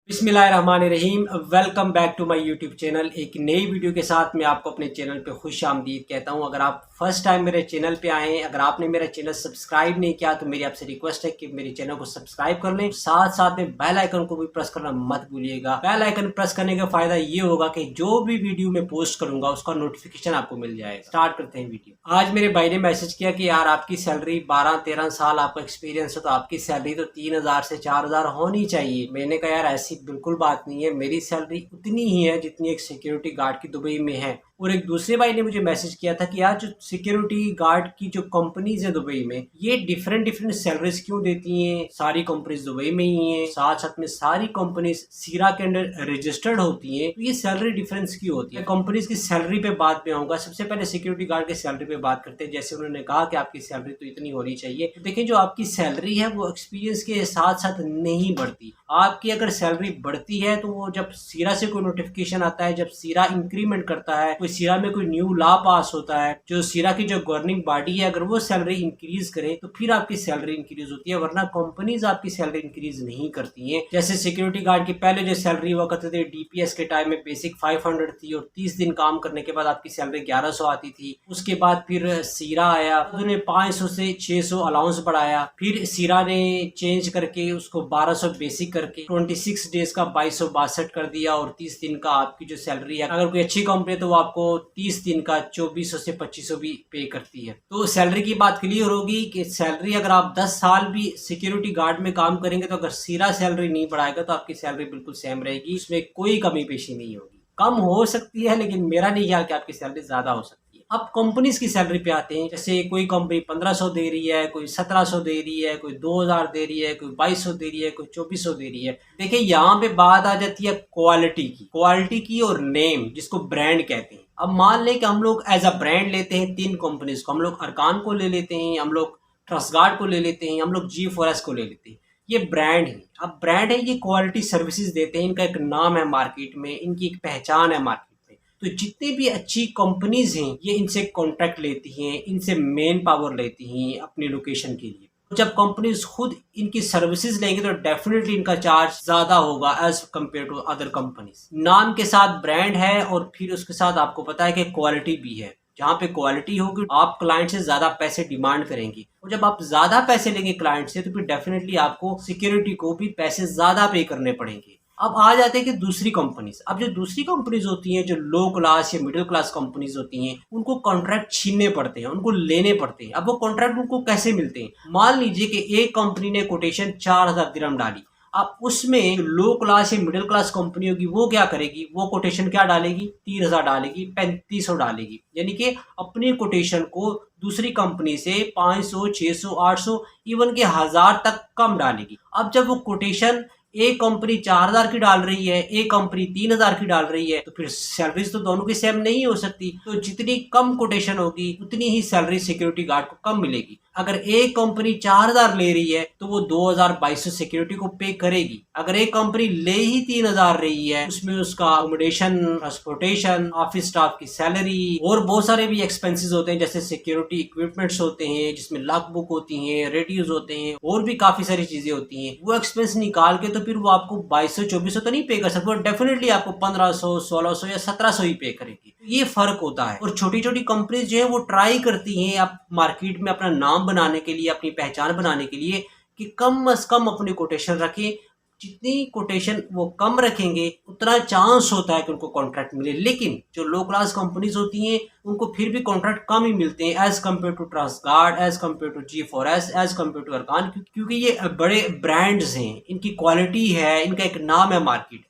बिस्मिल्लाहिर्रहमानिर्रहीम। Welcome back to my YouTube channel. एक नई वीडियो के साथ मैं आपको अपने चैनल पे खुश आमदीद कहता हूं। अगर आप फर्स्ट टाइम मेरे चैनल पे आए हैं, अगर आपने मेरा चैनल सब्सक्राइब नहीं किया तो मेरी आपसे रिक्वेस्ट है कि मेरे चैनल को सब्सक्राइब कर लें। साथ साथ में बेल आइकन को भी प्रेस करना मत भूलिएगा। बेल आइकन प्रेस करने का फायदा ये होगा कि जो भी वीडियो मैं पोस्ट करूंगा उसका नोटिफिकेशन आपको मिल जाएगा। स्टार्ट करते हैं वीडियो। आज मेरे भाई ने मैसेज किया कि यार आपकी सैलरी 12-13 साल आपका एक्सपीरियंस है तो आपकी सैलरी तो 3,000 से 4,000 होनी चाहिए। मैंने कहा यार ऐसी बिल्कुल बात नहीं है, मेरी सैलरी उतनी ही है जितनी एक सिक्योरिटी गार्ड की दुबई में है। और एक दूसरे भाई ने मुझे मैसेज किया था कि यार जो सिक्योरिटी गार्ड की जो कंपनीज है दुबई में, ये डिफरेंट डिफरेंट सैलरीज क्यों देती हैं? सारी कंपनीज दुबई में ही हैं, साथ साथ में सारी कंपनीज सीरा के अंडर रजिस्टर्ड होती हैं, तो ये सैलरी डिफरेंस क्यों होती है? कंपनीज की सैलरी पे बात पे आऊंगा। सबसे पहले सिक्योरिटी गार्ड की सैलरी पे बात करते हैं। जैसे उन्होंने कहा कि आपकी सैलरी तो इतनी होनी चाहिए, तो देखिए जो आपकी सैलरी है वो एक्सपीरियंस के साथ साथ नहीं बढ़ती। आपकी अगर सैलरी बढ़ती है तो वो जब सीरा से कोई नोटिफिकेशन आता है, जब सीरा इंक्रीमेंट करता है, कोई सीरा में कोई न्यू लॉ पास होता है, जो सीरा की जो गवर्निंग बॉडी है अगर वो सैलरी इंक्रीज करे तो फिर आपकी सैलरी इंक्रीज होती है, वरना कंपनीज आपकी सैलरी इंक्रीज नहीं करती हैं। जैसे सिक्योरिटी गार्ड की पहले जो सैलरी हुआ करते थे डीपीएस के टाइम में बेसिक 500 थी और 30 दिन काम करने के बाद आपकी सैलरी 1100 आती थी। उसके बाद फिर सीरा आया, उन्होंने 500 से 600 अलाउंस बढ़ाया। फिर सीरा ने चेंज करके उसको 1200 बेसिक करके 26 डेज का 2262 कर दिया और 30 दिन का आपकी जो सैलरी है, अगर कोई अच्छी कंपनी है तो वो आपको 30 दिन का 2400 से 2500 भी पे करती है। तो सैलरी की बात क्लियर होगी कि सैलरी अगर आप 10 साल भी सिक्योरिटी गार्ड में काम करेंगे तो अगर सीरा सैलरी नहीं बढ़ाएगा तो आपकी सैलरी बिल्कुल सेम रहेगी, उसमें कोई कमी पेशी नहीं होगी। कम हो सकती है लेकिन मेरा नहीं ख्याल कि आपकी सैलरी ज्यादा हो सकती है। अब कंपनीज की सैलरी पे आते हैं। जैसे कोई कंपनी 1500 दे रही है, कोई 1700 दे रही है, कोई 2000 दे रही है, कोई 2200 दे रही है, कोई 2400 दे रही है। देखिए यहाँ पे बात आ जाती है क्वालिटी की और नेम, जिसको ब्रांड कहते हैं। अब मान लें कि हम लोग एज अ ब्रांड लेते हैं 3 कंपनीज को, हम लोग अरकान को ले लेते हैं, हम लोग ट्रस्ट गार्ड को ले लेते हैं, हम लोग G4S को ले लेते हैं। ये ब्रांड है। अब ब्रांड है, ये क्वालिटी सर्विसेज देते हैं, इनका एक नाम है मार्केट में, इनकी एक पहचान है मार्केट में। तो जितनी भी अच्छी कंपनीज हैं ये इनसे कॉन्ट्रैक्ट लेती हैं, इनसे मेन पावर लेती हैं अपनी लोकेशन के लिए। जब कंपनीज खुद इनकी सर्विसेज लेंगे तो डेफिनेटली इनका चार्ज ज्यादा होगा as compare to other companies. नाम के साथ ब्रांड है और फिर उसके साथ आपको पता है कि क्वालिटी भी है। जहाँ पे क्वालिटी होगी आप क्लाइंट से ज्यादा पैसे डिमांड करेंगे, और जब आप ज्यादा पैसे लेंगे क्लाइंट से तो फिर डेफिनेटली आपको सिक्योरिटी को भी पैसे ज्यादा पे करने पड़ेंगे। अब आ जाते हैं कि दूसरी कंपनीज। अब जो दूसरी कंपनीज होती हैं, जो लो क्लास या मिडिल क्लास कंपनीज होती हैं, उनको कॉन्ट्रैक्ट छीनने पड़ते हैं, उनको लेने पड़ते हैं। अब वो कॉन्ट्रैक्ट उनको कैसे मिलते हैं? मान लीजिए कि एक कंपनी ने कोटेशन 4000 दिरहम डाली। अब उसमें लो क्लास या मिडिल क्लास कंपनी होगी, वो क्या करेगी? वो कोटेशन क्या डालेगी? 3000 डालेगी, 3500 डालेगी, यानी कि अपनी कोटेशन को दूसरी कंपनी से 500, 600, 800 इवन के 1000 तक कम डालेगी। अब जब वो कोटेशन एक कंपनी 4000 की डाल रही है, एक कंपनी 3000 की डाल रही है, तो फिर सैलरीज तो दोनों की सेम नहीं हो सकती। तो जितनी कम कोटेशन होगी उतनी ही सैलरी सिक्योरिटी गार्ड को कम मिलेगी। अगर एक कंपनी 4000 ले रही है तो वो 2200 सिक्योरिटी को पे करेगी। अगर एक कंपनी ले ही 3000 रही है, उसमें उसका अकोमोडेशन, ट्रांसपोर्टेशन, ऑफिस स्टाफ की सैलरी और बहुत सारे भी एक्सपेंसेस होते हैं, जैसे सिक्योरिटी इक्विपमेंट्स होते हैं जिसमें लॉक बुक होती हैं, रेडियोज होते हैं और भी काफी सारी चीजें होती हैं। वो एक्सपेंस निकाल के तो फिर वो आपको 2200-2400 तो नहीं पे कर सकते, डेफिनेटली आपको 1500, 1600 या 1700 ही पे करेगी। ये फर्क होता है। और छोटी छोटी कंपनीज जो है वो ट्राई करती हैं आप मार्केट में अपना नाम बनाने के लिए, अपनी पहचान बनाने के लिए, कि कम से कम अपनी कोटेशन रखें। जितनी कोटेशन वो कम रखेंगे उतना चांस होता है कि उनको कॉन्ट्रैक्ट मिले। लेकिन जो लो क्लास कंपनीज होती हैं उनको फिर भी कॉन्ट्रैक्ट कम ही मिलते हैं as compare to Trust Guard, as compare to G4S, as compare to अरकान, क्योंकि ये बड़े ब्रांड्स हैं, इनकी क्वालिटी है, इनका एक नाम है मार्केट।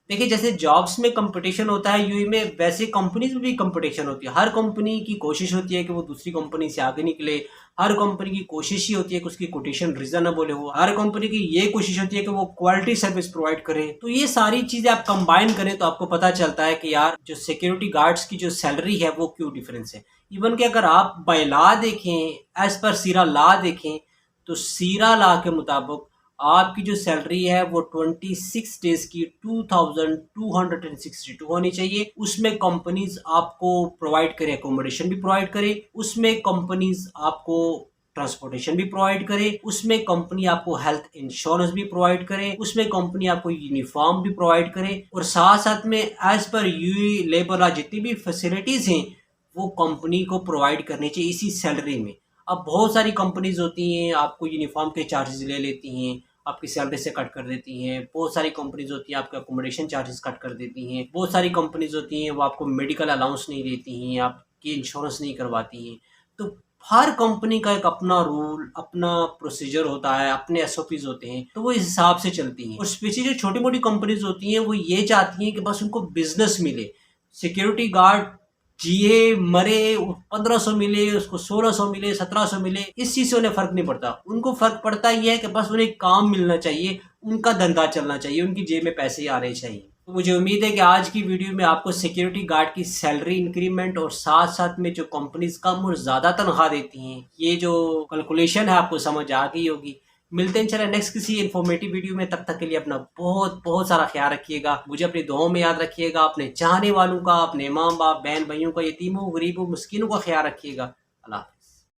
देखिए जैसे जॉब्स में कंपटीशन होता है यूएई में, वैसे कंपनीज में भी कंपटीशन होती है। हर कंपनी की कोशिश होती है कि वो दूसरी कंपनी से आगे निकले। हर कंपनी की कोशिश ही होती है कि उसकी कोटेशन रीजनेबल हो। हर कंपनी की ये कोशिश होती है कि वो क्वालिटी सर्विस प्रोवाइड करे। तो ये सारी चीजें आप कंबाइन करें तो आपको पता चलता है कि यार जो सिक्योरिटी गार्ड्स की जो सैलरी है वो क्यों डिफरेंस है। इवन कि अगर आप बाय लॉ देखें, एज पर सीरा लॉ देखें, तो सीरा लॉ के मुताबिक आपकी जो सैलरी है वो 26 डेज की 2262 होनी चाहिए। उसमें कंपनीज आपको प्रोवाइड करे, अकोमोडेशन भी प्रोवाइड करे, उसमें कंपनीज आपको ट्रांसपोर्टेशन भी प्रोवाइड करे, उसमें कंपनी आपको हेल्थ इंश्योरेंस भी प्रोवाइड करे, उसमें कंपनी आपको यूनिफॉर्म भी प्रोवाइड करे, और साथ साथ में as per UA labour law जितनी भी फैसिलिटीज़ हैं वो कंपनी को प्रोवाइड करनी चाहिए इसी सैलरी में। अब बहुत सारी कंपनीज होती हैं आपको यूनिफॉर्म के चार्जेस ले लेती हैं, आपकी सैलरी से कट कर देती हैं। बहुत सारी कंपनीज होती हैं आपके अकोमोडेशन चार्जेस कट कर देती हैं। बहुत सारी कंपनीज होती हैं वो आपको मेडिकल अलाउंस नहीं देती हैं, आपकी इंश्योरेंस नहीं करवाती हैं। तो हर कंपनी का एक अपना रूल, अपना प्रोसीजर होता है, अपने एसओपीज होते हैं, तो वो इस हिसाब से चलती हैं। और स्पेशली जो छोटी मोटी कंपनीज होती हैं वो ये चाहती हैं कि बस उनको बिजनेस मिले, सिक्योरिटी गार्ड जिए मरे 1500 मिले, उसको 1600 मिले, 1700 मिले, इस चीज़ से उन्हें फ़र्क नहीं पड़ता। उनको फ़र्क पड़ता ये है कि बस उन्हें काम मिलना चाहिए, उनका धंधा चलना चाहिए, उनकी जेब में पैसे आने चाहिए। तो मुझे उम्मीद है कि आज की वीडियो में आपको सिक्योरिटी गार्ड की सैलरी इंक्रीमेंट और साथ साथ में जो कंपनीज कम और ज़्यादा तनख्वाह देती हैं, ये जो कैलकुलेशन है आपको समझ आ गई होगी। मिलते हैं चले नेक्स्ट किसी इन्फॉर्मेटिव वीडियो में, तब तक के लिए अपना बहुत बहुत सारा ख्याल रखिएगा। मुझे अपनी दुआओं में याद रखिएगा, अपने चाहने वालों का, अपने माँ बाप बहन भाइयों का, यतीमों गरीबों मिस्किनों का ख्याल रखिएगा। अल्लाह।